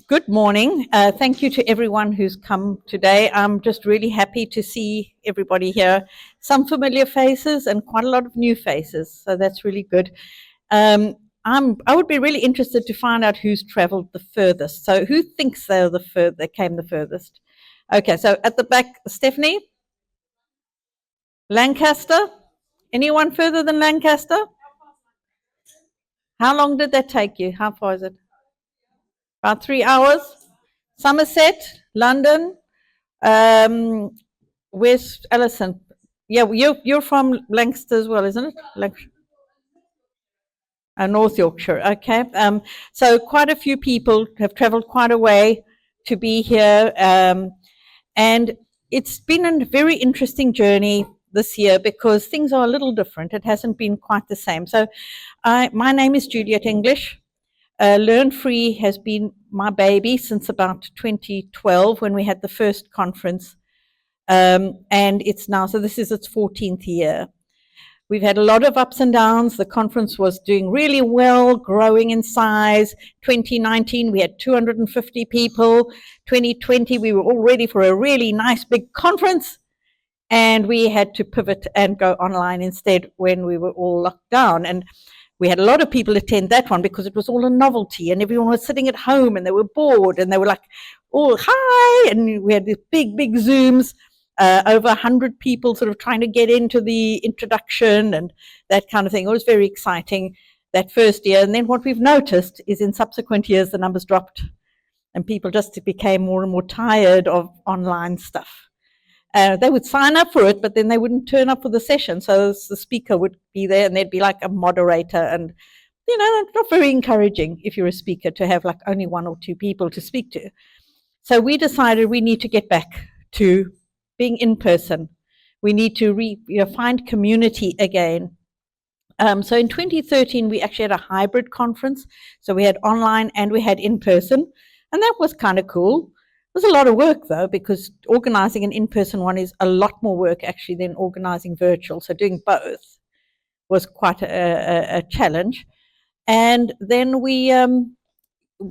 Good morning. Thank you to everyone who's come today. I'm just really happy to see everybody here. Some familiar faces and quite a lot of new faces, so that's really good. I would be really interested to find out who's travelled the furthest. So who thinks they came the furthest? Okay, so at the back, Stephanie? Lancaster? Anyone further than Lancaster? How long did that take you? How far is it? About 3 hours? Somerset? London? Where's Alison? Yeah, you're from Lancaster as well, isn't it? North Yorkshire. Okay. So quite a few people have travelled quite a way to be here, and it's been a very interesting journey this year because things are a little different. It hasn't been quite the same. So, my name is Juliet English. Learn Free has been my baby since about 2012 when we had the first conference. And it's now, so this is its 14th year. We've had a lot of ups and downs. The conference was doing really well, growing in size. 2019, we had 250 people. 2020, we were all ready for a really nice big conference. And we had to pivot and go online instead when we were all locked down. And we had a lot of people attend that one because it was all a novelty and everyone was sitting at home and they were bored and they were like, oh, hi. And we had these big, big Zooms. Over 100 people sort of trying to get into the introduction and that kind of thing. It was very exciting that first year. And then what we've noticed is in subsequent years, the numbers dropped and people just became more and more tired of online stuff. They would sign up for it, but then they wouldn't turn up for the session. So the speaker would be there and there'd be like a moderator and, not very encouraging if you're a speaker to have like only one or two people to speak to. So we decided we need to get back to being in person. We need to find community again. So in 2013, we actually had a hybrid conference. So we had online and we had in person. And that was kind of cool. It was a lot of work though, because organizing an in-person one is a lot more work actually than organizing virtual. So doing both was quite a challenge. And then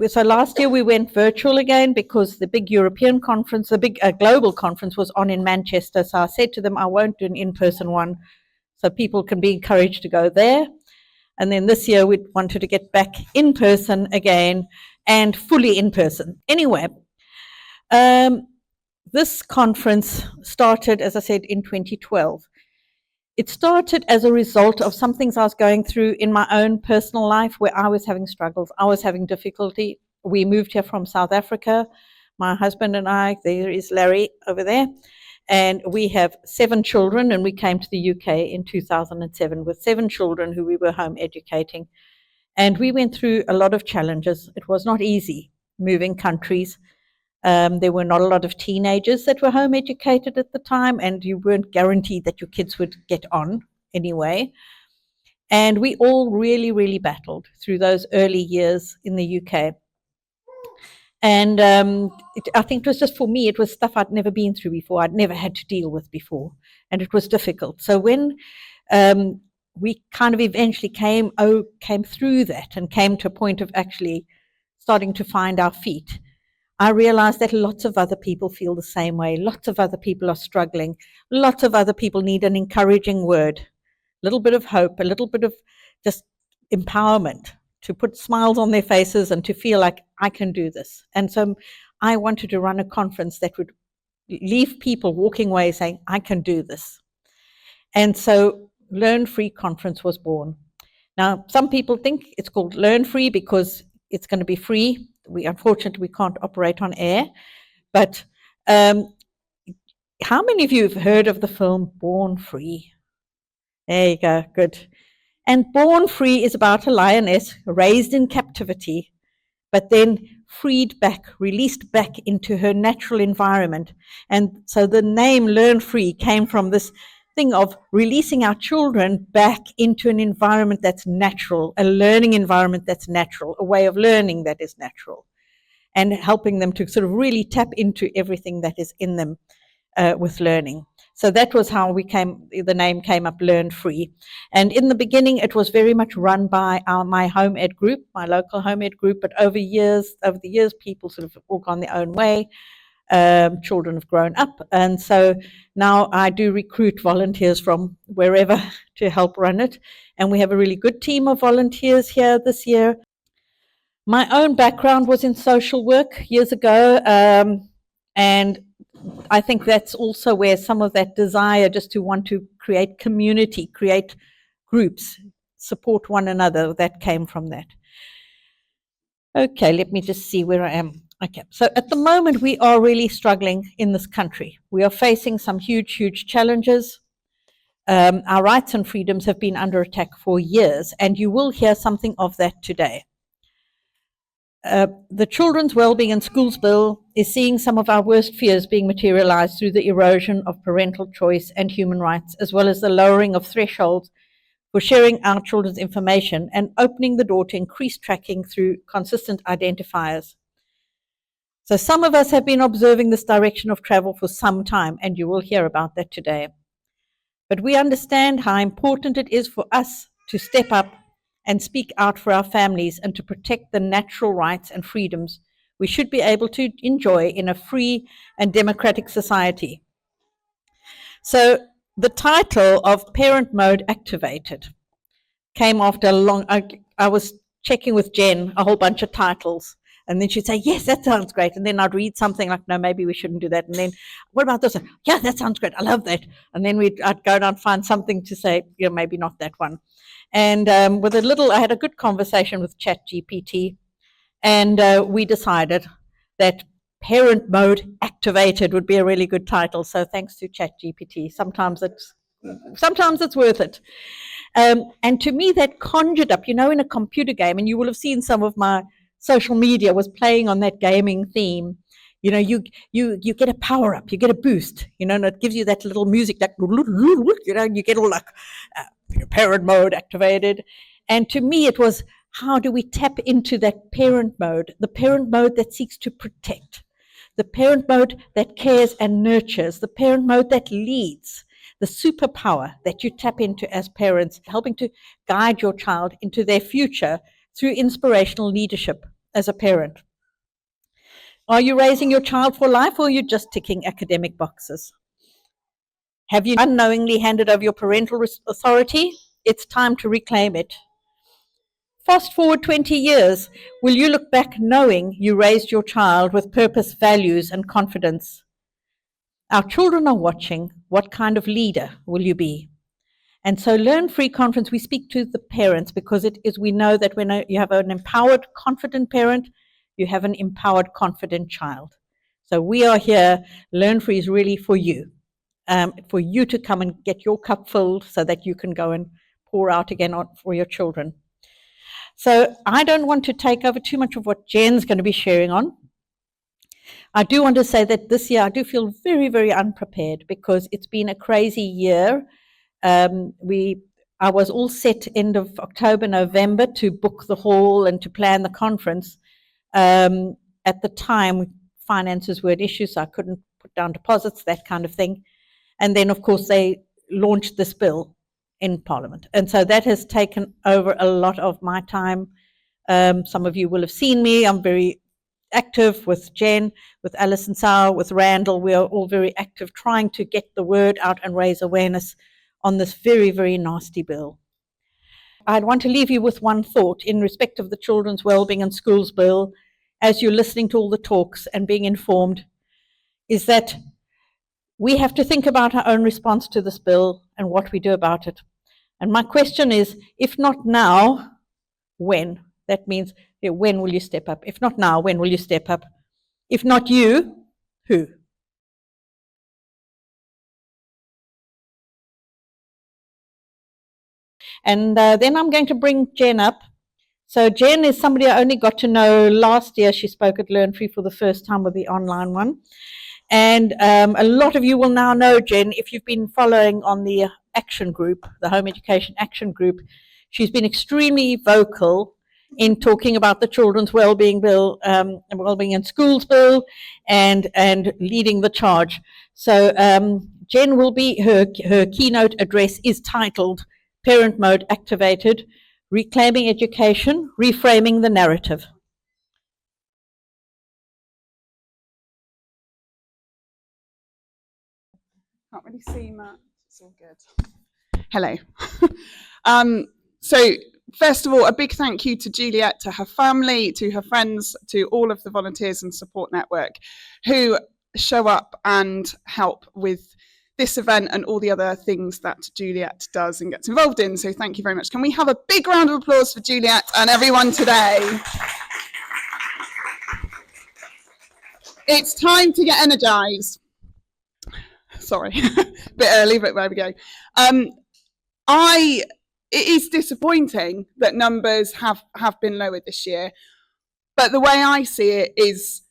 so last year we went virtual again because the big European conference, the big global conference was on in Manchester. So I said to them, I won't do an in-person one so people can be encouraged to go there. And then this year we wanted to get back in person again and fully in person. Anyway, this conference started, as I said, in 2012. It started as a result of some things I was going through in my own personal life where I was having struggles. I was having difficulty. We moved here from South Africa, my husband and I. There is Larry over there. And we have 7 children, and we came to the UK in 2007 with 7 children who we were home educating. And we went through a lot of challenges. It was not easy moving countries. There were not a lot of teenagers that were home educated at the time, and you weren't guaranteed that your kids would get on anyway. And we all really, really battled through those early years in the UK. And I think it was just for me, it was stuff I'd never been through before. I'd never had to deal with before, and it was difficult. So when we kind of eventually came through that and came to a point of actually starting to find our feet, I realized that lots of other people feel the same way. Lots of other people are struggling. Lots of other people need an encouraging word, a little bit of hope, a little bit of just empowerment to put smiles on their faces and to feel like I can do this. And so I wanted to run a conference that would leave people walking away saying, I can do this. And so Learn Free Conference was born. Now, some people think it's called Learn Free because it's going to be free. Unfortunately, we can't operate on air. But how many of you have heard of the film Born Free? There you go, good. And Born Free is about a lioness raised in captivity, but then freed back, released back into her natural environment. And so the name Learn Free came from this thing of releasing our children back into an environment that's natural, a learning environment that's natural, a way of learning that is natural, and helping them to sort of really tap into everything that is in them with learning. So that was how the name came up, Learn Free. And in the beginning, it was very much run by my home ed group, my local home ed group. But over the years, people sort of all gone their own way. Children have grown up. And so now I do recruit volunteers from wherever to help run it. And we have a really good team of volunteers here this year. My own background was in social work years ago. And I think that's also where some of that desire just to want to create community, create groups, support one another, that came from that. Okay, let me just see where I am. Okay, so at the moment we are really struggling in this country. We are facing some huge, huge challenges. Our rights and freedoms have been under attack for years, and you will hear something of that today. The Children's Wellbeing in Schools Bill is seeing some of our worst fears being materialized through the erosion of parental choice and human rights, as well as the lowering of thresholds for sharing our children's information and opening the door to increased tracking through consistent identifiers. So some of us have been observing this direction of travel for some time, and you will hear about that today. But we understand how important it is for us to step up and speak out for our families and to protect the natural rights and freedoms we should be able to enjoy in a free and democratic society. So the title of Parent Mode Activated came after a long, I was checking with Jenn a whole bunch of titles, and then she'd say, yes, that sounds great. And then I'd read something like, no, maybe we shouldn't do that. And then, what about this one? Yeah, that sounds great. I love that. And then I'd go down and find something to say, yeah, maybe not that one. And I had a good conversation with ChatGPT, and we decided that Parent Mode Activated would be a really good title. So thanks to ChatGPT. Sometimes it's worth it. And to me, that conjured up, in a computer game, and you will have seen some of my social media was playing on that gaming theme. You get a power up, you get a boost, and it gives you that little music that, you get all like parent mode activated. And to me, it was, how do we tap into that parent mode, the parent mode that seeks to protect, the parent mode that cares and nurtures, the parent mode that leads, the superpower that you tap into as parents, helping to guide your child into their future through inspirational leadership as a parent. Are you raising your child for life, or are you just ticking academic boxes? Have you unknowingly handed over your parental authority? It's time to reclaim it. Fast forward 20 years, will you look back knowing you raised your child with purpose, values, and confidence? Our children are watching. What kind of leader will you be? And so Learn Free Conference, we speak to the parents, because we know that when you have an empowered, confident parent, you have an empowered, confident child. So we are here. Learn Free is really for you to come and get your cup filled so that you can go and pour out again for your children. So I don't want to take over too much of what Jen's going to be sharing on. I do want to say that this year I do feel very, very unprepared, because it's been a crazy year. I was all set end of October, November to book the hall and to plan the conference. At the time, finances were an issue, so I couldn't put down deposits, that kind of thing. And then, of course, they launched this bill in Parliament. And so that has taken over a lot of my time. Some of you will have seen me. I'm very active with Jenn, with Alison Sauer, with Randall. We are all very active trying to get the word out and raise awareness on this very, very nasty bill. I'd want to leave you with one thought in respect of the Children's Wellbeing in Schools Bill, as you're listening to all the talks and being informed, is that we have to think about our own response to this bill and what we do about it. And my question is, if not now, when? That means, when will you step up? If not now, when will you step up? If not you, who? And then I'm going to bring Jenn up. So Jenn is somebody I only got to know last year. She spoke at Learn Free for the first time with the online one. And a lot of you will now know Jenn if you've been following on the action group, the Home Education Action Group. She's been extremely vocal in talking about the Children's Wellbeing Bill, Wellbeing in Schools Bill, and leading the charge. So Jenn will be, her keynote address is titled Parent Mode Activated, Reclaiming Education, Reframing the Narrative. Can't really see much. It's all good. Hello. So first of all, a big thank you to Juliet, to her family, to her friends, to all of the volunteers and support network who show up and help with this event and all the other things that Juliet does and gets involved in. So thank you very much. Can we have a big round of applause for Juliet and everyone today? It's time to get energized. Sorry, a bit early, but there we go. It is disappointing that numbers have been lowered this year, but the way I see it is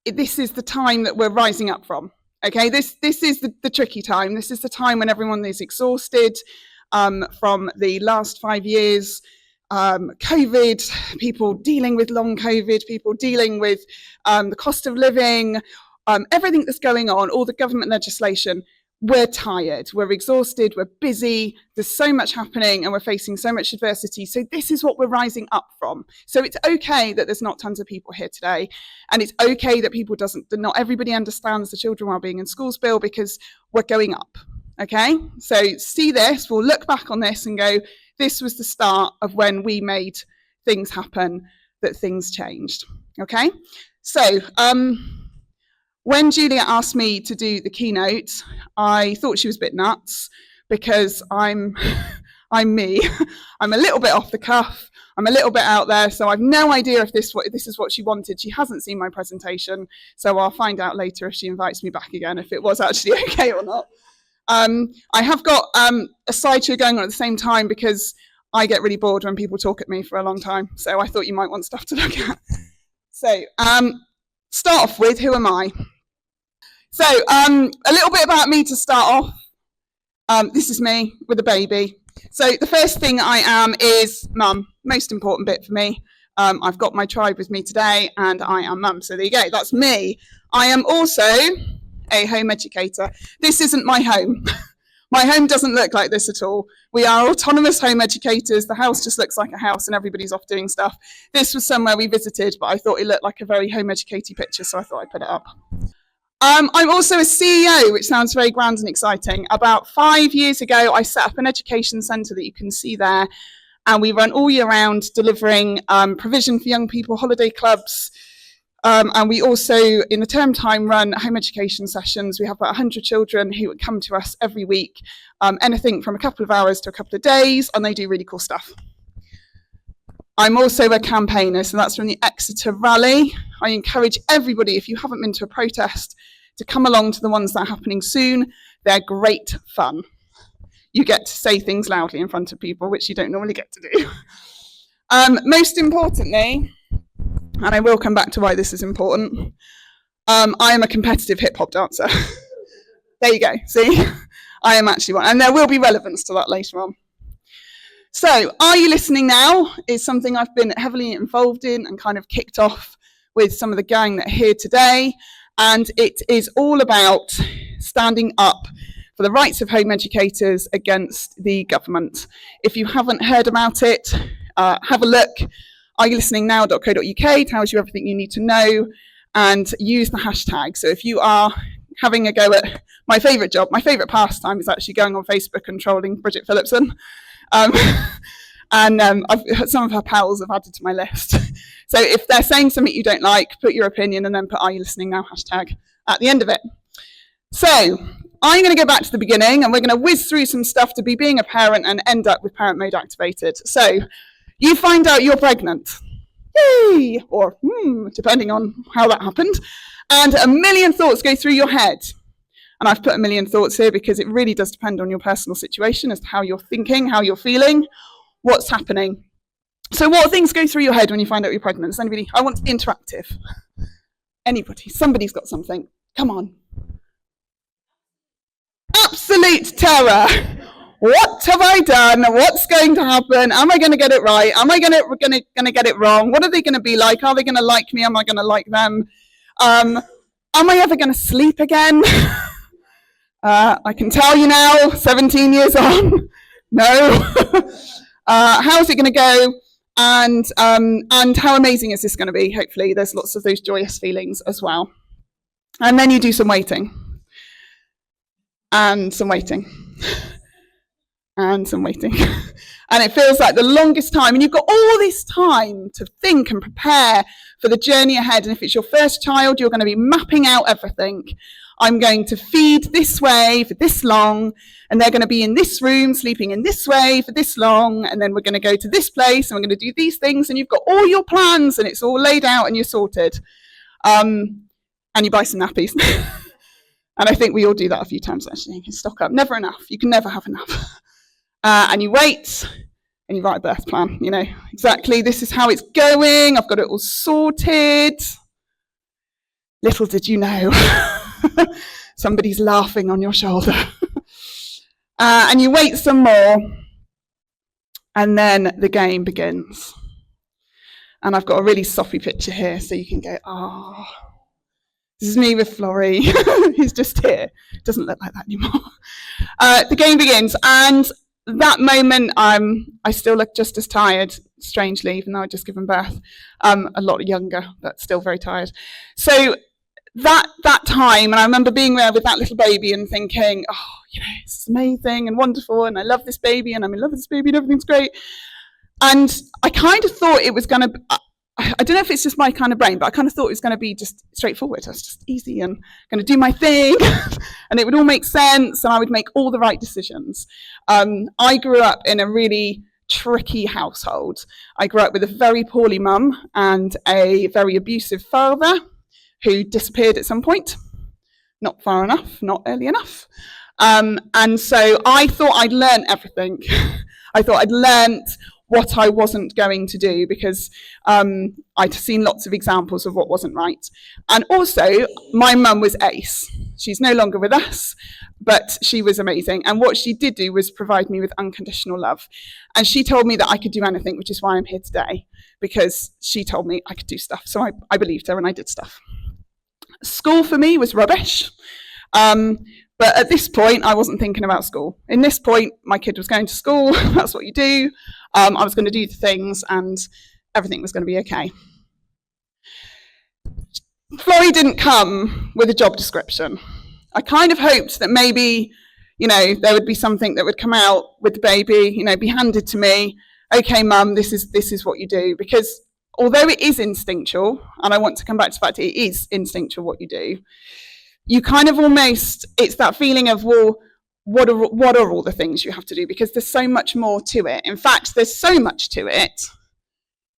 this is the time that we're rising up from. Okay, this is the tricky time. This is the time when everyone is exhausted from the last 5 years. COVID, people dealing with long COVID, people dealing with the cost of living, everything that's going on, all the government legislation. We're tired, we're exhausted, we're busy, there's so much happening and we're facing so much adversity. So this is what we're rising up from. So it's okay that there's not tons of people here today. And it's okay that not everybody understands the Children Wellbeing in Schools Bill, because we're going up, okay? So see this, we'll look back on this and go, this was the start of when we made things happen, that things changed, okay? So, when Julia asked me to do the keynote, I thought she was a bit nuts, because I'm me. I'm a little bit off the cuff. I'm a little bit out there, so I've no idea if this is what she wanted. She hasn't seen my presentation, so I'll find out later if she invites me back again, if it was actually okay or not. I have got a slideshow going on at the same time, because I get really bored when people talk at me for a long time, so I thought you might want stuff to look at. So, start off with, who am I? So, a little bit about me to start off. This is me with a baby. So the first thing I am is mum, most important bit for me. I've got my tribe with me today, and I am mum. So there you go, that's me. I am also a home educator. This isn't my home. My home doesn't look like this at all. We are autonomous home educators. The house just looks like a house and everybody's off doing stuff. This was somewhere we visited, but I thought it looked like a very home educated picture, so I thought I'd put it up. I'm also a CEO, which sounds very grand and exciting. About 5 years ago, I set up an education centre that you can see there, and we run all year round delivering provision for young people, holiday clubs, and we also, in the term time, run home education sessions. We have about 100 children who come to us every week, anything from a couple of hours to a couple of days, and they do really cool stuff. I'm also a campaigner, so that's from the Exeter Rally. I encourage everybody, if you haven't been to a protest, to come along to the ones that are happening soon. They're great fun. You get to say things loudly in front of people, which you don't normally get to do. Most importantly, and I will come back to why this is important, I am a competitive hip-hop dancer. There you go, see? I am actually one, and there will be relevance to that later on. So, Are You Listening Now is something I've been heavily involved in and kind of kicked off with some of the gang that are here today. And it is all about standing up for the rights of home educators against the government. If you haven't heard about it, have a look. areyoulisteningnow.co.uk tells you everything you need to know, and use the hashtag. So if you are having a go at my favourite job, my favourite pastime is actually going on Facebook and trolling Bridget Phillipson. Some of her pals have added to my list. So if they're saying something you don't like, put your opinion and then put "Are you listening now?" hashtag at the end of it. So I'm going to go back to the beginning, and we're going to whiz through some stuff to be being a parent and end up with parent mode activated. So you find out you're pregnant. Yay! Or depending on how that happened. And a million thoughts go through your head. And I've put a million thoughts here because it really does depend on your personal situation as to how you're thinking, how you're feeling, what's happening. So what things go through your head when you find out you're pregnant? Does anybody? I want to be interactive. Anybody? Somebody's got something. Come on. Absolute terror. What have I done? What's going to happen? Am I going to get it right? Am I going to get it wrong? What are they going to be like? Are they going to like me? Am I going to like them? Am I ever going to sleep again? I can tell you now, 17 years on, no. How's it going to go? And how amazing is this going to be? Hopefully there's lots of those joyous feelings as well. And then you do some waiting. And some waiting. And some waiting. And it feels like the longest time. And you've got all this time to think and prepare for the journey ahead. And if it's your first child, you're going to be mapping out everything. I'm going to feed this way for this long, and they're going to be in this room, sleeping in this way for this long, and then we're going to go to this place, and we're going to do these things, and you've got all your plans, and it's all laid out, and you're sorted. And you buy some nappies. And I think we all do that a few times, actually. You can stock up. Never enough. You can never have enough. And you wait, and you write a birth plan, you know, exactly, this is how it's going, I've got it all sorted. Little did you know. Somebody's laughing on your shoulder. And you wait some more, and then the game begins. And I've got a really soppy picture here, so you can go, oh, this is me with Florrie. He's just here. It doesn't look like that anymore. The game begins, and that moment, I still look just as tired, strangely, even though I'd just given birth. A lot younger, but still very tired. So that time, and I remember being there with that little baby and thinking, oh, you know, it's amazing and wonderful, and I love this baby, and I'm in love with this baby, and everything's great. And I kind of thought it was going to, I don't know if it's just my kind of brain, but I kind of thought it was going to be just straightforward. I was just easy and going to do my thing, and it would all make sense, and I would make all the right decisions. I grew up in a really tricky household. I grew up with a very poorly mum and a very abusive father who disappeared at some point, not far enough, not early enough. And so I thought I'd learned everything. I thought I'd learnt what I wasn't going to do, because I'd seen lots of examples of what wasn't right. And also, my mum was ace. She's no longer with us, but she was amazing. And what she did do was provide me with unconditional love. And she told me that I could do anything, which is why I'm here today, because she told me I could do stuff. So I believed her, and I did stuff. School for me was rubbish. But at this point, I wasn't thinking about school. In this point, my kid was going to school. That's what you do. I was going to do the things, and everything was going to be okay. Florrie didn't come with a job description. I kind of hoped that maybe, you know, there would be something that would come out with the baby, you know, be handed to me. Okay, mum, this is what you do. Because although it is instinctual, and I want to come back to the fact it is instinctual what you do, you kind of almost, it's that feeling of, well, what are all the things you have to do? Because there's so much more to it. In fact, there's so much to it,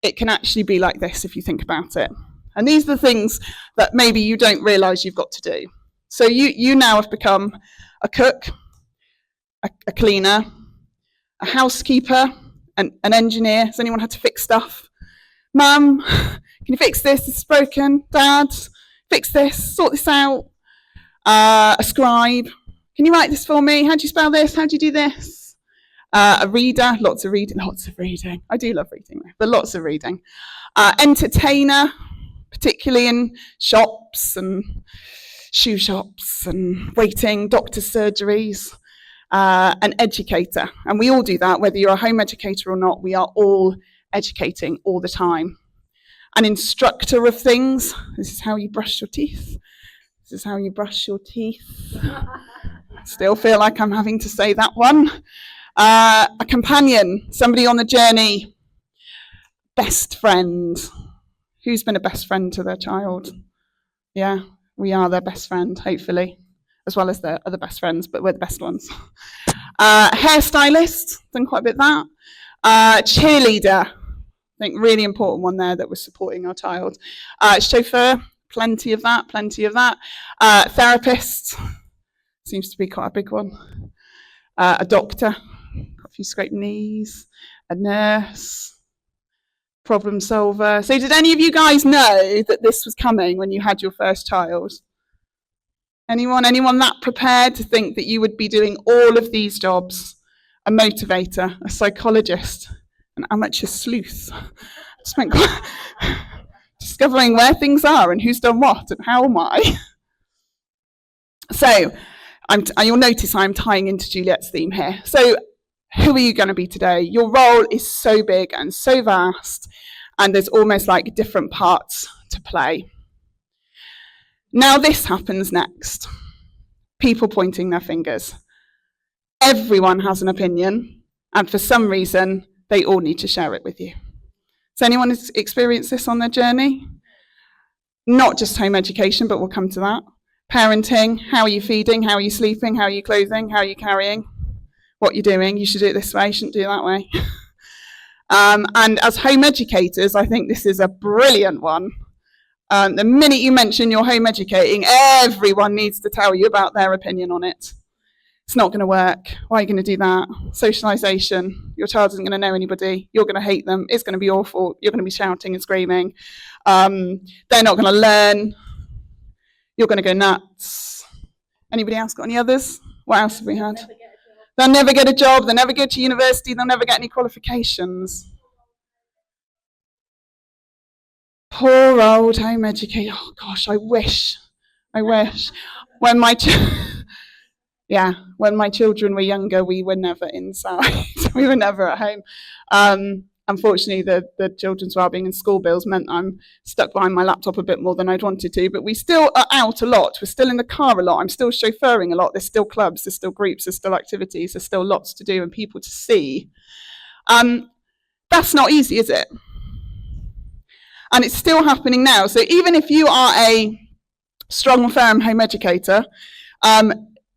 it can actually be like this if you think about it. And these are the things that maybe you don't realise you've got to do. So you now have become a cook, a cleaner, a housekeeper, an engineer. Has anyone had to fix stuff? Mum, can you fix this? This is broken. Dad, fix this, sort this out. A scribe. Can you write this for me? How do you spell this? How do you do this? A reader. Lots of reading. I do love reading, but lots of reading. Entertainer, particularly in shops and shoe shops and waiting, doctor's surgeries. An educator. And we all do that, whether you're a home educator or not. We are all educating all the time. An instructor of things. This is how you brush your teeth. This is how you brush your teeth. Still feel like I'm having to say that one. A companion, somebody on the journey. Best friend. Who's been a best friend to their child? Yeah, we are their best friend, hopefully, as well as their other best friends, but we're the best ones. Hairstylist, done quite a bit of that. Cheerleader, I think really important one there that was supporting our child. Chauffeur, plenty of that. Therapist, seems to be quite a big one. A doctor, got a few scraped knees. A nurse, problem solver. So did any of you guys know that this was coming when you had your first child? Anyone that prepared to think that you would be doing all of these jobs? A motivator, a psychologist, an amateur sleuth. Spent discovering where things are and who's done what and how am I. So you'll notice I'm tying into Juliet's theme here. So who are you going to be today? Your role is so big and so vast, and there's almost like different parts to play. Now this happens next. People pointing their fingers. Everyone has an opinion, and for some reason, they all need to share it with you. Has anyone experienced this on their journey? Not just home education, but we'll come to that. Parenting, how are you feeding? How are you sleeping? How are you clothing? How are you carrying? What you're doing? You should do it this way, you shouldn't do it that way. And as home educators, I think this is a brilliant one. The minute you mention you're home educating, everyone needs to tell you about their opinion on it. It's not going to work. Why are you going to do that? Socialisation. Your child isn't going to know anybody. You're going to hate them. It's going to be awful. You're going to be shouting and screaming. They're not going to learn. You're going to go nuts. Anybody else got any others? What else have we had? They'll never get a job. They'll never go to university. They'll never get any qualifications. Poor old home educator. Oh gosh, I wish. When my children were younger, we were never inside. We were never at home. Unfortunately, the children's wellbeing and school bills meant I'm stuck behind my laptop a bit more than I'd wanted to, but we still are out a lot. We're still in the car a lot. I'm still chauffeuring a lot. There's still clubs, there's still groups, there's still activities, there's still lots to do and people to see. That's not easy, is it? And it's still happening now. So even if you are a strong, firm home educator,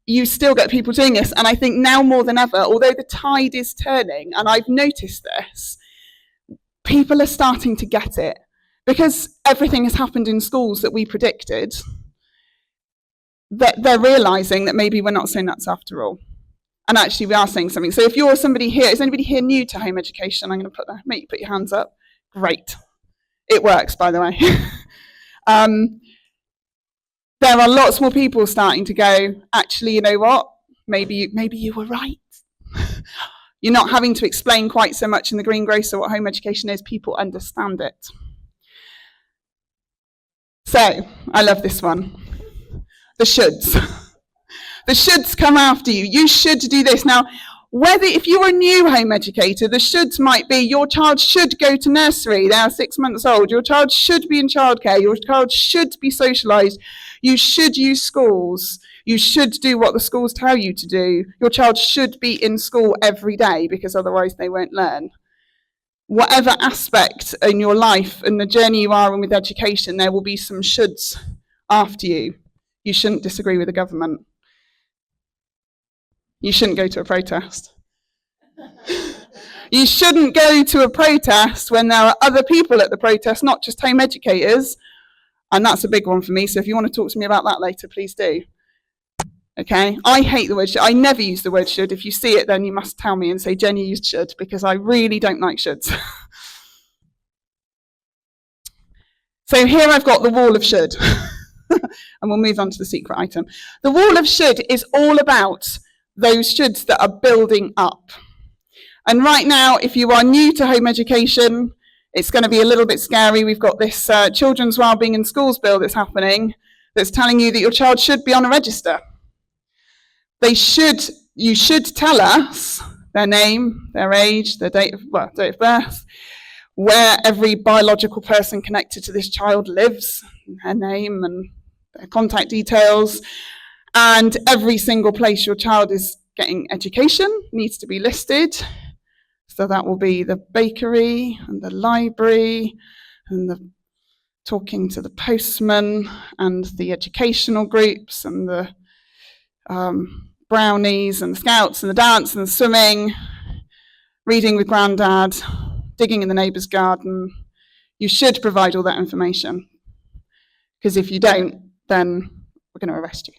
you still get people doing this. And I think now more than ever, although the tide is turning, and I've noticed this, people are starting to get it. Because everything has happened in schools that we predicted, that they're realising that maybe we're not so nuts after all. And actually we are saying something. So if you're somebody here, is anybody here new to home education? I'm going to make you put your hands up. Great. It works, by the way. There are lots more people starting to go, actually, you know what? Maybe you were right. You're not having to explain quite so much in the greengrocer what home education is. People understand it. So, I love this one. The shoulds. The shoulds come after you. You should do this. Now, if you're a new home educator, the shoulds might be your child should go to nursery. They are 6 months old. Your child should be in childcare. Your child should be socialised. You should use schools. You should do what the schools tell you to do. Your child should be in school every day because otherwise they won't learn. Whatever aspect in your life and the journey you are on with education, there will be some shoulds after you. You shouldn't disagree with the government. You shouldn't go to a protest. You shouldn't go to a protest when there are other people at the protest, not just home educators. And that's a big one for me. So if you want to talk to me about that later, please do. Okay? I hate the word should. I never use the word should. If you see it, then you must tell me and say, Jen, you used should, because I really don't like shoulds. So here I've got the wall of should. And we'll move on to the secret item. The wall of should is all about those shoulds that are building up. And right now, if you are new to home education, it's going to be a little bit scary. We've got this children's wellbeing in schools bill that's happening that's telling you that your child should be on a register. You should tell us their name, their age, their date of birth, where every biological person connected to this child lives, their name and their contact details. And every single place your child is getting education needs to be listed. So that will be the bakery and the library and the talking to the postman and the educational groups and the brownies and the scouts and the dance and the swimming, reading with Grandad, digging in the neighbour's garden. You should provide all that information. Because if you don't, then we're going to arrest you.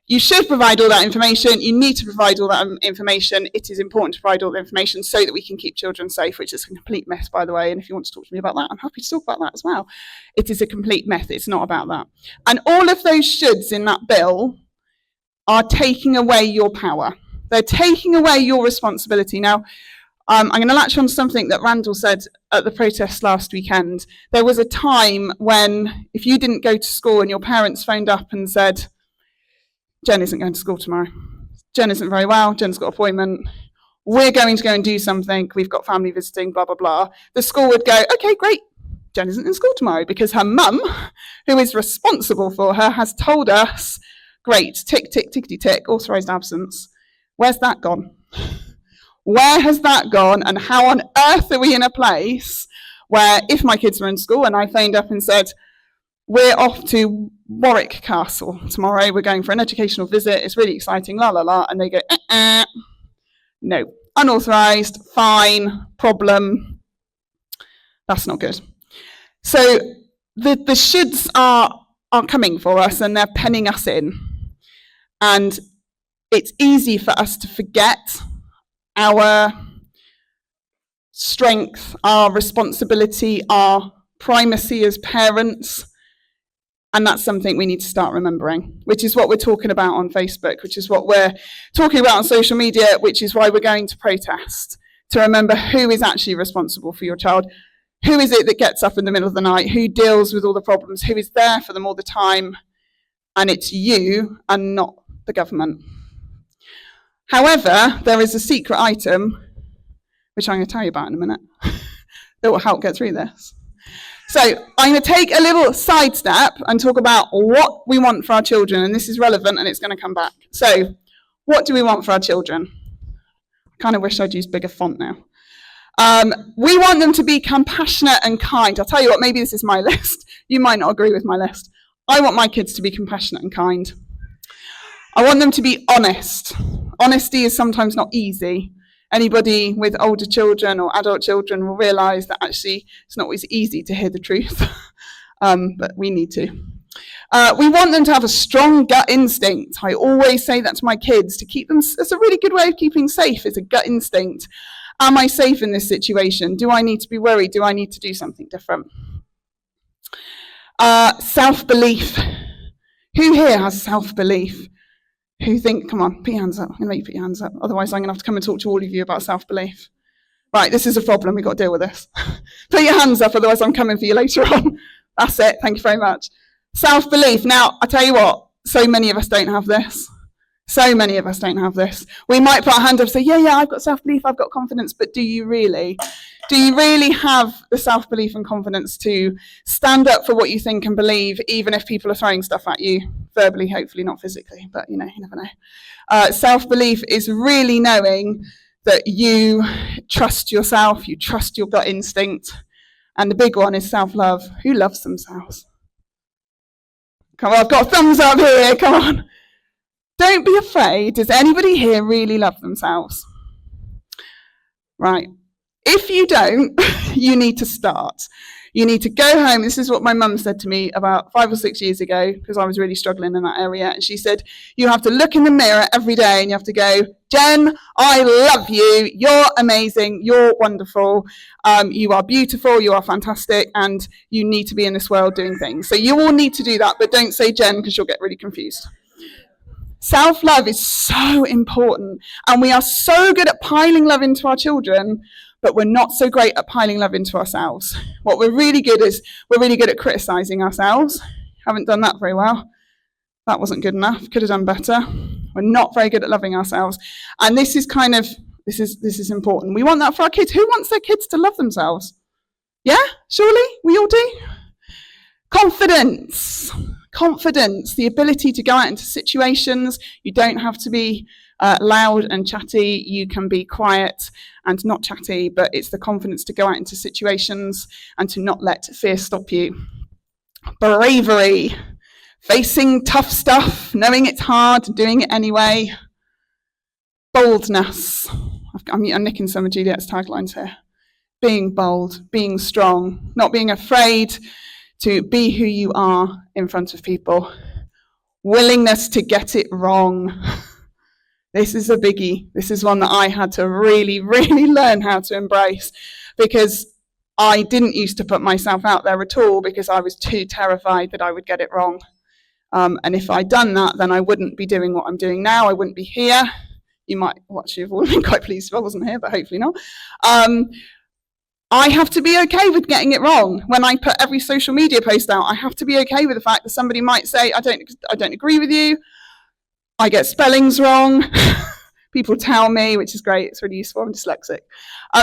You should provide all that information. You need to provide all that information. It is important to provide all the information so that we can keep children safe, which is a complete mess, by the way. And if you want to talk to me about that, I'm happy to talk about that as well. It is a complete mess. It's not about that. And all of those shoulds in that bill are taking away your power. They're taking away your responsibility. Now, I'm going to latch on to something that Randall said at the protest last weekend. There was a time when if you didn't go to school and your parents phoned up and said, Jenn isn't going to school tomorrow. Jenn isn't very well. Jenn's got an appointment. We're going to go and do something. We've got family visiting, blah, blah, blah. The school would go, okay, great. Jenn isn't in school tomorrow because her mum, who is responsible for her, has told us, great, tick, tick, tickety, tick, authorised absence. Where's that gone? Where has that gone? And how on earth are we in a place where if my kids were in school and I phoned up and said, we're off to Warwick Castle tomorrow, we're going for an educational visit, it's really exciting, la, la, la, and they go, no, unauthorised, fine, problem. That's not good. So the shoulds are coming for us and they're penning us in. And it's easy for us to forget our strength, our responsibility, our primacy as parents. And that's something we need to start remembering, which is what we're talking about on Facebook, which is what we're talking about on social media, which is why we're going to protest, to remember who is actually responsible for your child. Who is it that gets up in the middle of the night? Who deals with all the problems? Who is there for them all the time? And it's you and not the government. However, there is a secret item, which I'm going to tell you about in a minute, that will help get through this. So I'm going to take a little sidestep and talk about what we want for our children, and this is relevant and it's going to come back. So what do we want for our children? I kind of wish I'd used bigger font now. We want them to be compassionate and kind. I'll tell you what, maybe this is my list. You might not agree with my list. I want my kids to be compassionate and kind. I want them to be honest. Honesty is sometimes not easy. Anybody with older children or adult children will realise that actually it's not always easy to hear the truth, but we need to. We want them to have a strong gut instinct. I always say that to my kids, to keep them, it's a really good way of keeping safe, is a gut instinct. Am I safe in this situation? Do I need to be worried? Do I need to do something different? Self-belief. Who here has self-belief? Who think, come on, put your hands up. I'm going to make you put your hands up. Otherwise, I'm going to have to come and talk to all of you about self-belief. Right, this is a problem. We've got to deal with this. Put your hands up, otherwise I'm coming for you later on. That's it. Thank you very much. Self-belief. Now, I tell you what, so many of us don't have this. So many of us don't have this. We might put our hand up and say, yeah, I've got self-belief, I've got confidence, but do you really? Do you really have the self-belief and confidence to stand up for what you think and believe, even if people are throwing stuff at you? Verbally, hopefully, not physically, but you never know. Self-belief is really knowing that you trust yourself, you trust your gut instinct. And the big one is self-love. Who loves themselves? Come on, I've got thumbs up here, come on. Don't be afraid. Does anybody here really love themselves? Right. If you don't, you need to start. You need to go home. This is what my mum said to me about 5 or 6 years ago, because I was really struggling in that area. And she said, you have to look in the mirror every day and you have to go, Jenn, I love you. You're amazing. You're wonderful. You are beautiful. You are fantastic. And you need to be in this world doing things. So you all need to do that, but don't say Jenn because you'll get really confused. Self-love is so important. And we are so good at piling love into our children, but we're not so great at piling love into ourselves. What we're really good at criticising ourselves. Haven't done that very well. That wasn't good enough. Could have done better. We're not very good at loving ourselves. And this is important. We want that for our kids. Who wants their kids to love themselves? Yeah, surely we all do. Confidence, the ability to go out into situations. You don't have to be loud and chatty. You can be quiet and not chatty, but it's the confidence to go out into situations and to not let fear stop you. Bravery, facing tough stuff, knowing it's hard, doing it anyway. Boldness. I'm nicking some of Juliet's taglines here. Being bold, being strong, not being afraid to be who you are in front of people. Willingness to get it wrong. This is a biggie. This is one that I had to really, really learn how to embrace, because I didn't used to put myself out there at all because I was too terrified that I would get it wrong. And if I'd done that, then I wouldn't be doing what I'm doing now. I wouldn't be here. You might, you've all been quite pleased if I wasn't here, but hopefully not. I have to be okay with getting it wrong. When I put every social media post out, I have to be okay with the fact that somebody might say, I don't agree with you. I get spellings wrong. People tell me, which is great. It's really useful. I'm dyslexic.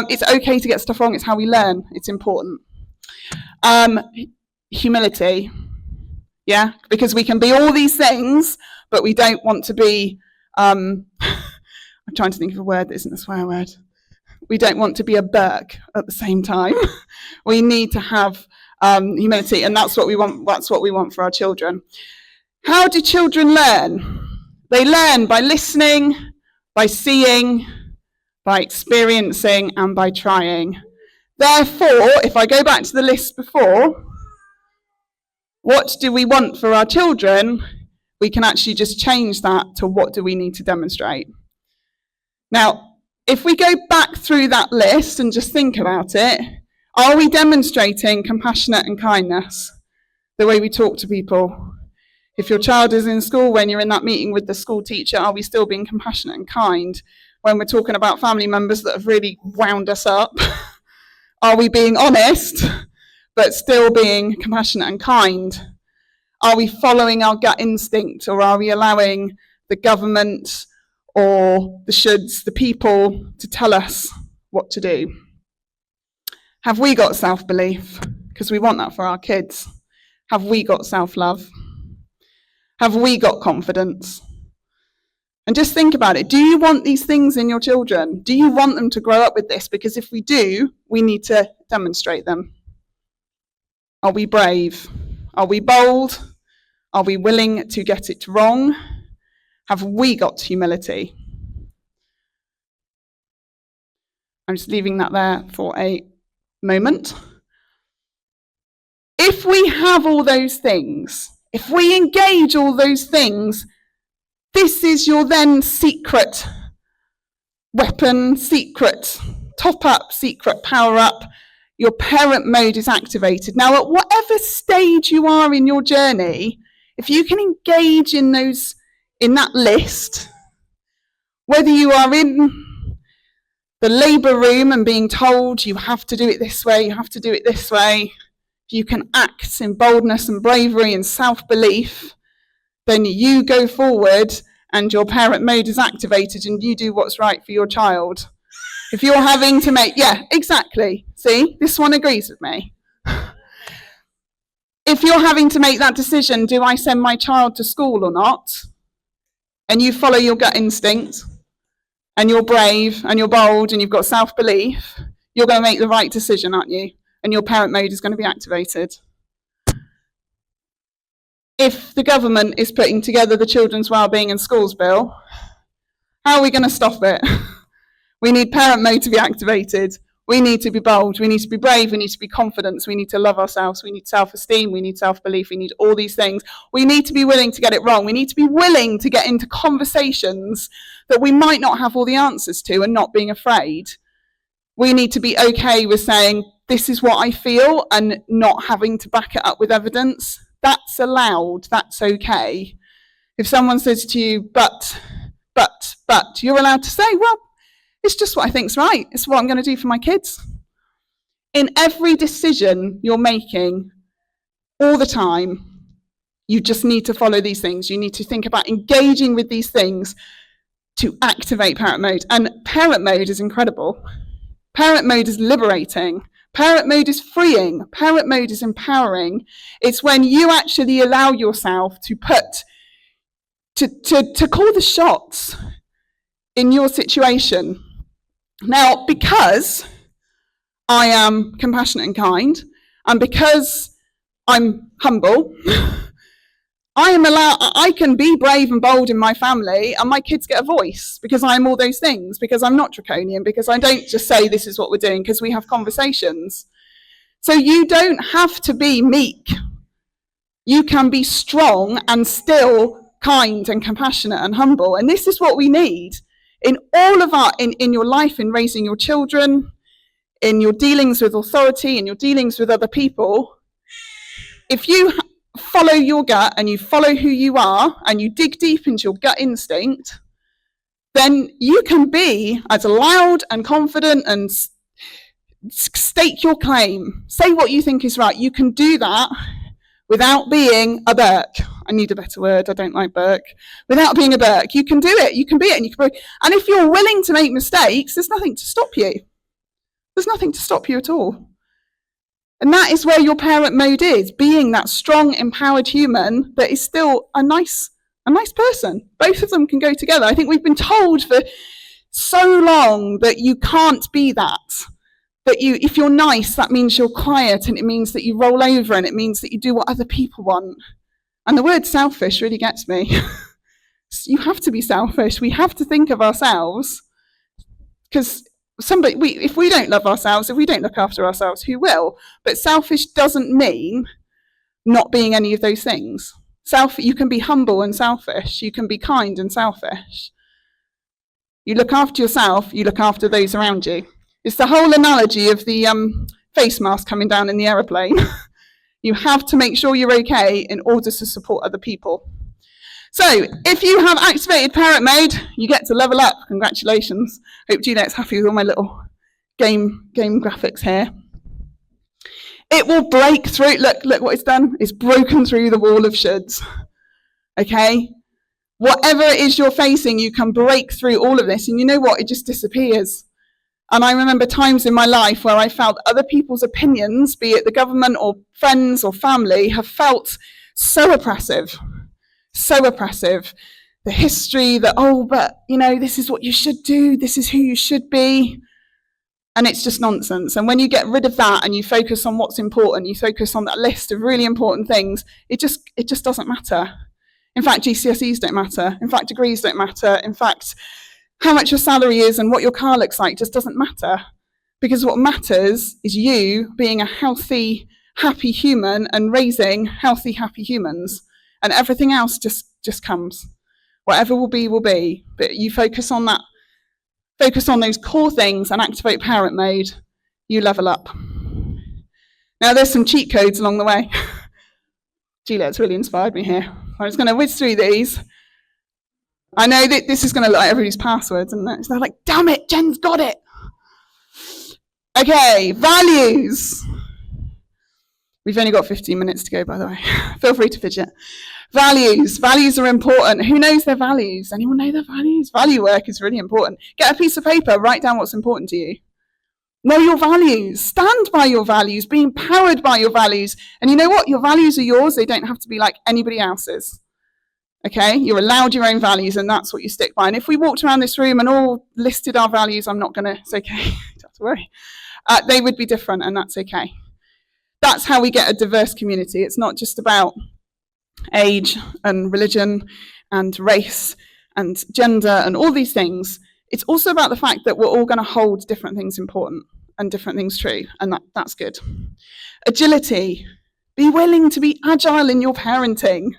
It's okay to get stuff wrong. It's how we learn. It's important. Humility. Yeah, because we can be all these things, but we don't want to be, I'm trying to think of a word that isn't a swear word. We don't want to be a Burke at the same time. We need to have humility, and that's what we want. That's what we want for our children. How do children learn? They learn by listening, by seeing, by experiencing, and by trying. Therefore, if I go back to the list before, what do we want for our children? We can actually just change that to what do we need to demonstrate. Now, if we go back through that list and just think about it, are we demonstrating compassionate and kindness the way we talk to people? If your child is in school, when you're in that meeting with the school teacher, are we still being compassionate and kind? When we're talking about family members that have really wound us up, are we being honest, but still being compassionate and kind? Are we following our gut instinct, or are we allowing the government or the shoulds, the people, to tell us what to do? Have we got self-belief? Because we want that for our kids. Have we got self-love? Have we got confidence? And just think about it. Do you want these things in your children? Do you want them to grow up with this? Because if we do, we need to demonstrate them. Are we brave? Are we bold? Are we willing to get it wrong? Have we got humility? I'm just leaving that there for a moment. If we have all those things, if we engage all those things, this is your then secret weapon, secret top-up, secret power-up. Your parent mode is activated. Now, at whatever stage you are in your journey, if you can engage in that list, whether you are in the labour room and being told you have to do it this way, you have to do it this way, you can act in boldness and bravery and self-belief, then you go forward and your parent mode is activated and you do what's right for your child. If you're having to make, yeah, exactly. See, this one agrees with me. If you're having to make that decision, do I send my child to school or not? And you follow your gut instinct, and you're brave and you're bold and you've got self-belief, you're going to make the right decision, aren't you? And your parent mode is going to be activated. If the government is putting together the Children's Wellbeing in Schools Bill, how are we going to stop it? We need parent mode to be activated. We need to be bold. We need to be brave. We need to be confident. We need to love ourselves. We need self-esteem. We need self-belief. We need all these things. We need to be willing to get it wrong. We need to be willing to get into conversations that we might not have all the answers to and not being afraid. We need to be okay with saying, this is what I feel, and not having to back it up with evidence. That's allowed. That's okay. If someone says to you, but, you're allowed to say, well, it's just what I think's right. It's what I'm going to do for my kids. In every decision you're making, all the time, you just need to follow these things. You need to think about engaging with these things to activate parent mode. And parent mode is incredible. Parent mode is liberating. Parent mode is freeing. Parent mode is empowering. It's when you actually allow yourself to call the shots in your situation. Now, because I am compassionate and kind, and because I'm humble, I can be brave and bold in my family, and my kids get a voice because I'm all those things, because I'm not draconian, because I don't just say this is what we're doing, because we have conversations. So you don't have to be meek. You can be strong and still kind and compassionate and humble. And this is what we need in all of in your life, in raising your children, in your dealings with authority, in your dealings with other people. If you follow your gut and you follow who you are and you dig deep into your gut instinct, then you can be as loud and confident and stake your claim, say what you think is right. You can do that without being a Burke. I need a better word. I don't like Burke. Without being a Burke, you can do it. You can be it. And if you're willing to make mistakes, there's nothing to stop you. There's nothing to stop you at all. And that is where your parent mode is, being that strong, empowered human that is still a nice person. Both of them can go together. I think we've been told for so long that you can't be that. That if you're nice, that means you're quiet, and it means that you roll over, and it means that you do what other people want. And the word selfish really gets me. You have to be selfish. We have to think of ourselves, because if we don't love ourselves, if we don't look after ourselves, who will? But selfish doesn't mean not being any of those things. You can be humble and selfish. You can be kind and selfish. You look after yourself, you look after those around you. It's the whole analogy of the face mask coming down in the aeroplane. You have to make sure you're okay in order to support other people. So if you have activated parent mode, you get to level up. Congratulations. Hope Juliet's happy with all my little game graphics here. It will break through. Look what it's done. It's broken through the wall of shoulds. Okay? Whatever it is you're facing, you can break through all of this. And you know what? It just disappears. And I remember times in my life where I felt other people's opinions, be it the government or friends or family, have felt so oppressive. So oppressive. The history that, but, this is what you should do. This is who you should be. And it's just nonsense. And when you get rid of that and you focus on what's important, you focus on that list of really important things, it just doesn't matter. In fact, GCSEs don't matter. In fact, degrees don't matter. In fact, how much your salary is and what your car looks like just doesn't matter. Because what matters is you being a healthy, happy human and raising healthy, happy humans. And everything else just comes. Whatever will be. But you focus on that. Focus on those core things and activate parent mode. You level up. Now, there's some cheat codes along the way. Juliet's really inspired me here. I'm just going to whiz through these. I know that this is going to look like everybody's passwords, and they're like, damn it, Jen's got it. Okay, values. We've only got 15 minutes to go, by the way. Feel free to fidget. Values. Values are important. Who knows their values? Anyone know their values? Value work is really important. Get a piece of paper, write down what's important to you. Know your values. Stand by your values. Be empowered by your values. And you know what? Your values are yours. They don't have to be like anybody else's. Okay? You're allowed your own values, and that's what you stick by. And if we walked around this room and all listed our values, it's okay. You don't have to worry. They would be different, and that's okay. That's how we get a diverse community. It's not just about age and religion and race and gender and all these things. It's also about the fact that we're all going to hold different things important and different things true, and that's good. Agility. Be willing to be agile in your parenting.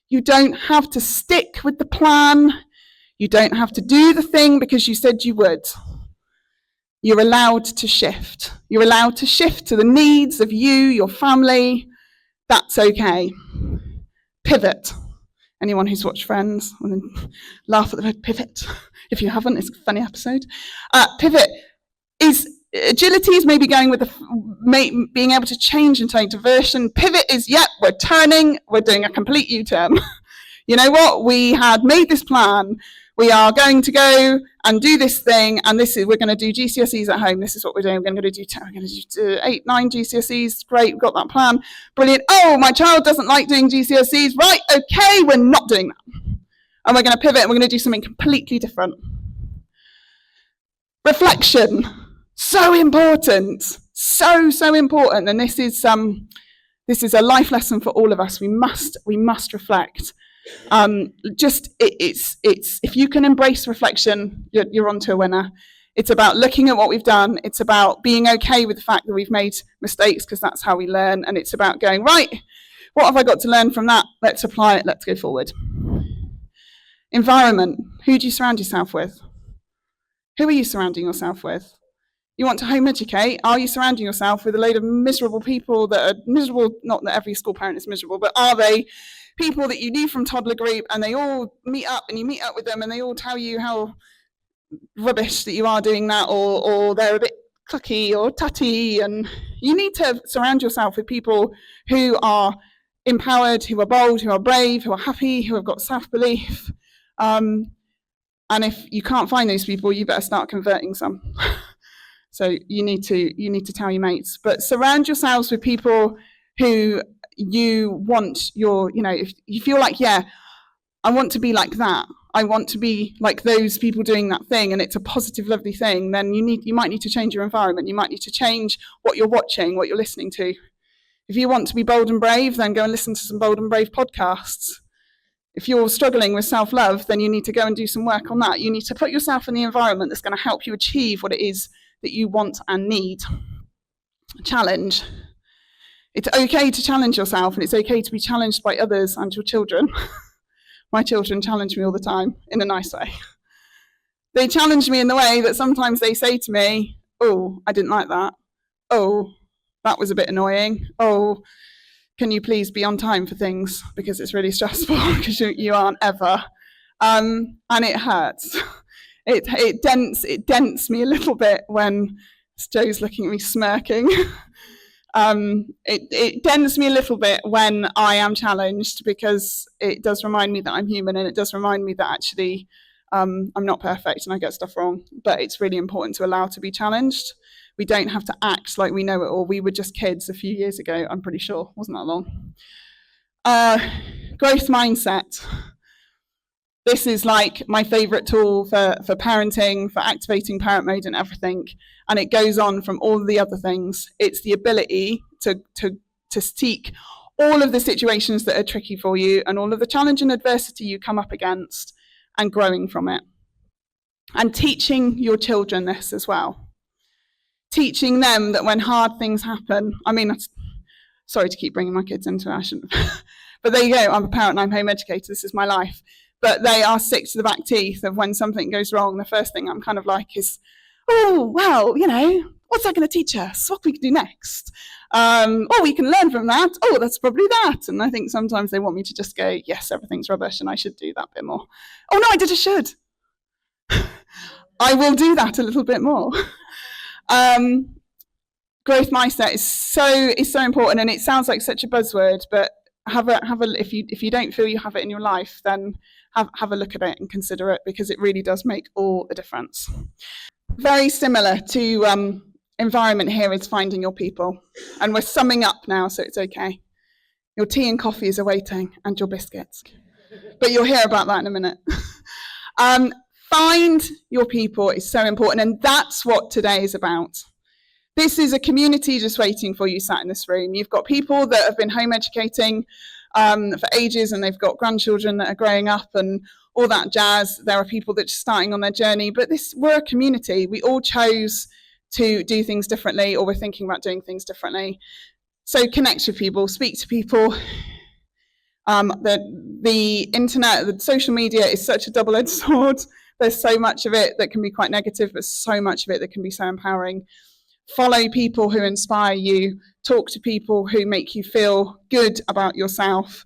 You don't have to stick with the plan. You don't have to do the thing because you said you would. You're allowed to shift. You're allowed to shift to the needs of you, your family. That's okay. Pivot. Anyone who's watched Friends, laugh at the word pivot. If you haven't, it's a funny episode. Pivot is, agility is maybe going with being able to change and take diversion. Pivot is, we're turning, we're doing a complete U-turn. You know what? We had made this plan. We are going to go and do this thing, and we're going to do GCSEs at home. This is what we're doing. We're going to do 8, 9 GCSEs. Great, we've got that plan. Brilliant. Oh, my child doesn't like doing GCSEs. Right, okay, we're not doing that. And we're going to pivot, and we're going to do something completely different. Reflection. So important. So important. And this is a life lesson for all of us. We must reflect. It's if you can embrace reflection, you're onto a winner. It's about looking at what we've done. It's about being okay with the fact that we've made mistakes, because that's how we learn. And it's about going, right, what have I got to learn from that? Let's apply it. Let's go forward. Environment. Who do you surround yourself with? Who are you surrounding yourself with? You want to home educate? Are you surrounding yourself with a load of miserable people that are miserable? Not that every school parent is miserable, but are they people that you knew from toddler group, and they all meet up and you meet up with them and they all tell you how rubbish that you are doing that, or they're a bit clucky or tutty? And you need to surround yourself with people who are empowered, who are bold, who are brave, who are happy, who have got self-belief. And if you can't find those people, you better start converting some. So you need to tell your mates. But surround yourselves with people who you want if you feel like, yeah, I want to be like that, I want to be like those people doing that thing, and it's a positive, lovely thing, then you might need to change your environment. You might need to change what you're watching, what you're listening to. If you want to be bold and brave, then go and listen to some bold and brave podcasts. If you're struggling with self-love, then you need to go and do some work on that. You need to put yourself in the environment that's going to help you achieve what it is that you want and need. Challenge. It's okay to challenge yourself, and it's okay to be challenged by others and your children. My children challenge me all the time in a nice way. They challenge me in the way that sometimes they say to me, oh, I didn't like that. Oh, that was a bit annoying. Oh, can you please be on time for things? Because it's really stressful because you aren't ever. And it hurts. It dents me a little bit when Joe's looking at me smirking. It dents me a little bit when I am challenged, because it does remind me that I'm human, and it does remind me that actually I'm not perfect and I get stuff wrong. But it's really important to allow to be challenged. We don't have to act like we know it all. We were just kids a few years ago, I'm pretty sure. Wasn't that long? Growth mindset. This is like my favourite tool for parenting, for activating parent mode and everything. And it goes on from all the other things. It's the ability to seek all of the situations that are tricky for you and all of the challenge and adversity you come up against, and growing from it. And teaching your children this as well. Teaching them that when hard things happen, sorry to keep bringing my kids into it, I shouldn't. But there you go, I'm a parent and I'm home educator, this is my life. But they are sick to the back teeth of when something goes wrong. The first thing I'm kind of like is, oh, well, what's that going to teach us? What can we do next? We can learn from that. Oh, that's probably that. And I think sometimes they want me to just go, yes, everything's rubbish and I should do that bit more. Oh, no, I did a should. I will do that a little bit more. Growth mindset is so important, and it sounds like such a buzzword, but have a if you don't feel you have it in your life, then have a look at it and consider it, because it really does make all the difference. Very similar to environment here is finding your people, and we're summing up now, so it's okay. Your tea and coffee is awaiting, and your biscuits, but you'll hear about that in a minute. Find your people is so important, and that's what today is about. This is a community just waiting for you sat in this room. You've got people that have been home educating for ages, and they've got grandchildren that are growing up and all that jazz. There are people that are just starting on their journey, but we're a community. We all chose to do things differently, or we're thinking about doing things differently. So connect with people, speak to people. The internet, the social media is such a double-edged sword. There's so much of it that can be quite negative, but so much of it that can be so empowering. Follow people who inspire you. Talk to people who make you feel good about yourself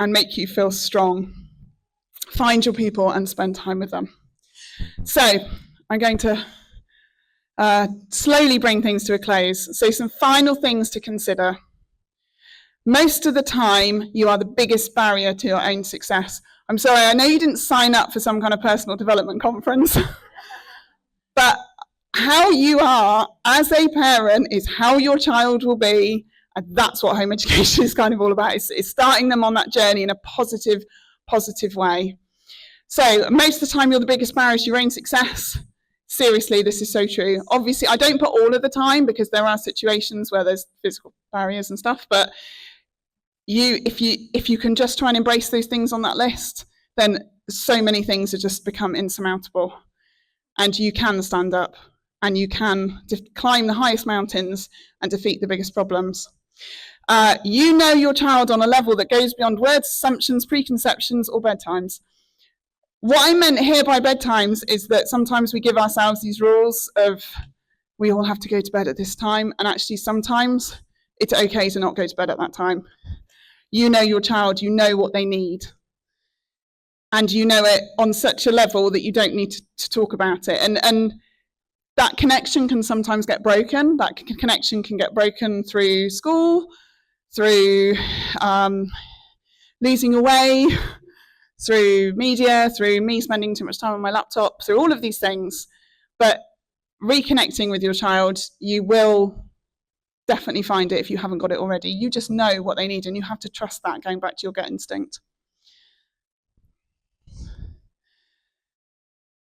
and make you feel strong. Find your people and spend time with them. So I'm going to slowly bring things to a close. So some final things to consider. Most of the time, you are the biggest barrier to your own success. I'm sorry, I know you didn't sign up for some kind of personal development conference, but how you are as a parent is how your child will be, and that's what home education is kind of all about. It's starting them on that journey in a positive way. So most of the time, you're the biggest barrier to your own success. Seriously, this is so true. Obviously, I don't put all of the time, because there are situations where there's physical barriers and stuff, but if you can just try and embrace those things on that list, then so many things have just become insurmountable, and you can stand up and you can climb the highest mountains and defeat the biggest problems. You know your child on a level that goes beyond words, assumptions, preconceptions, or bedtimes. What I meant here by bedtimes is that sometimes we give ourselves these rules of we all have to go to bed at this time, and actually sometimes it's okay to not go to bed at that time. You know your child, you know what they need. And you know it on such a level that you don't need to talk about it. And that connection can sometimes get broken. That connection can get broken through school, through losing your way, through media, through me spending too much time on my laptop, through all of these things. But reconnecting with your child, you will definitely find it if you haven't got it already. You just know what they need, and you have to trust that, going back to your gut instinct.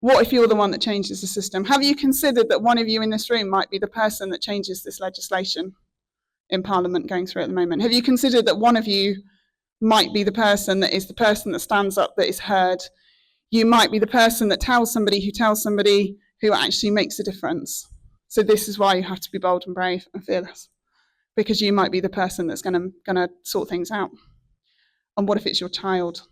What if you're the one that changes the system? Have you considered that one of you in this room might be the person that changes this legislation in Parliament going through at the moment? Have you considered that one of you might be the person that is the person that stands up, that is heard? You might be the person that tells somebody who actually makes a difference. So this is why you have to be bold and brave and fearless, because you might be the person that's going to sort things out. And what if it's your child?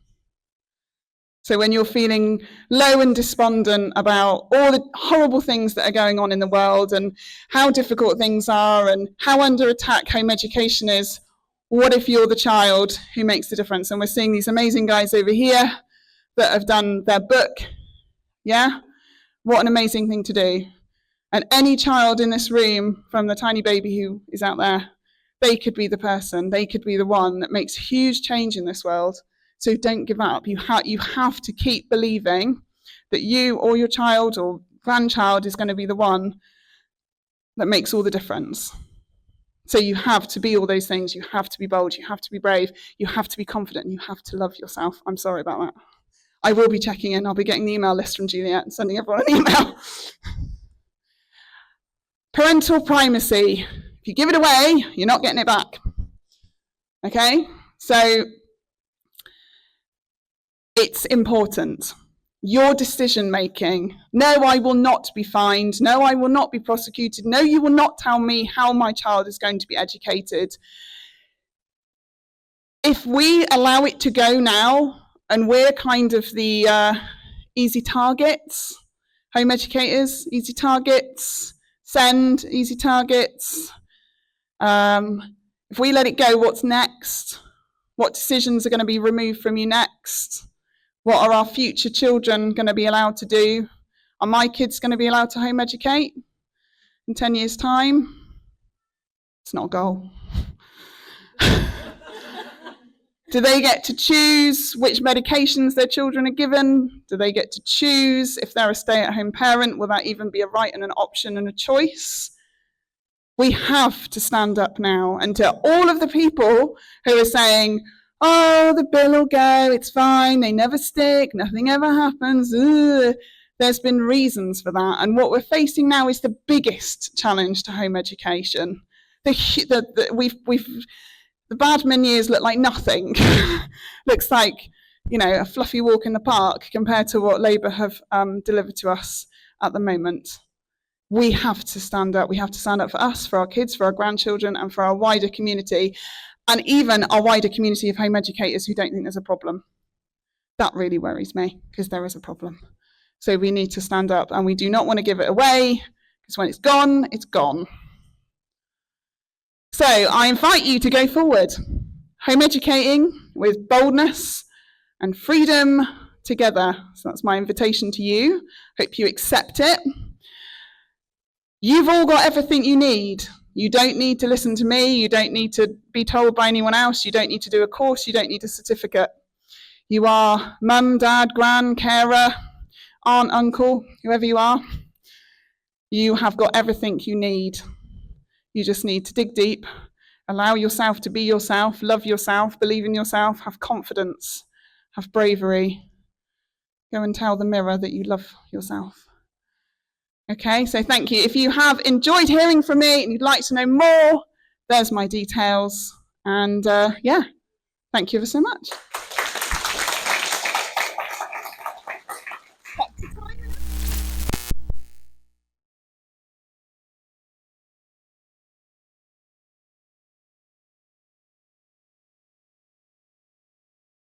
So when you're feeling low and despondent about all the horrible things that are going on in the world and how difficult things are and how under attack home education is, what if you're the child who makes the difference? And we're seeing these amazing guys over here that have done their book. Yeah? What an amazing thing to do. And any child in this room, from the tiny baby who is out there, they could be the person, they could be the one that makes huge change in this world. So don't give up. You have to keep believing that you or your child or grandchild is going to be the one that makes all the difference. So you have to be all those things. You have to be bold. You have to be brave. You have to be confident. You have to love yourself. I'm sorry about that. I will be checking in. I'll be getting the email list from Juliet and sending everyone an email. Parental primacy. If you give it away, you're not getting it back. Okay? So it's important. Your decision making. No, I will not be fined. No, I will not be prosecuted. No, you will not tell me how my child is going to be educated. If we allow it to go now, and we're kind of the easy targets, home educators, easy targets, send, easy targets. If we let it go, what's next? What decisions are going to be removed from you next? What are our future children going to be allowed to do? Are my kids going to be allowed to home educate in 10 years' time? It's not a goal. Do they get to choose which medications their children are given? Do they get to choose if they're a stay-at-home parent? Will that even be a right and an option and a choice? We have to stand up now, and to all of the people who are saying, oh, the bill will go, it's fine, they never stick, nothing ever happens. Ugh. There's been reasons for that. And what we're facing now is the biggest challenge to home education. The Badman years look like nothing. Looks like, a fluffy walk in the park compared to what Labour have delivered to us at the moment. We have to stand up. We have to stand up for us, for our kids, for our grandchildren, and for our wider community. And even our wider community of home educators who don't think there's a problem. That really worries me, because there is a problem. So we need to stand up, and we do not want to give it away, because when it's gone, it's gone. So I invite you to go forward, home educating with boldness and freedom together. So that's my invitation to you. Hope you accept it. You've all got everything you need. You don't need to listen to me. You don't need to be told by anyone else. You don't need to do a course. You don't need a certificate. You are mum, dad, gran, carer, aunt, uncle, whoever you are. You have got everything you need. You just need to dig deep, allow yourself to be yourself, love yourself, believe in yourself, have confidence, have bravery. Go and tell the mirror that you love yourself. Okay, so thank you. If you have enjoyed hearing from me and you'd like to know more, there's my details. And thank you ever so much.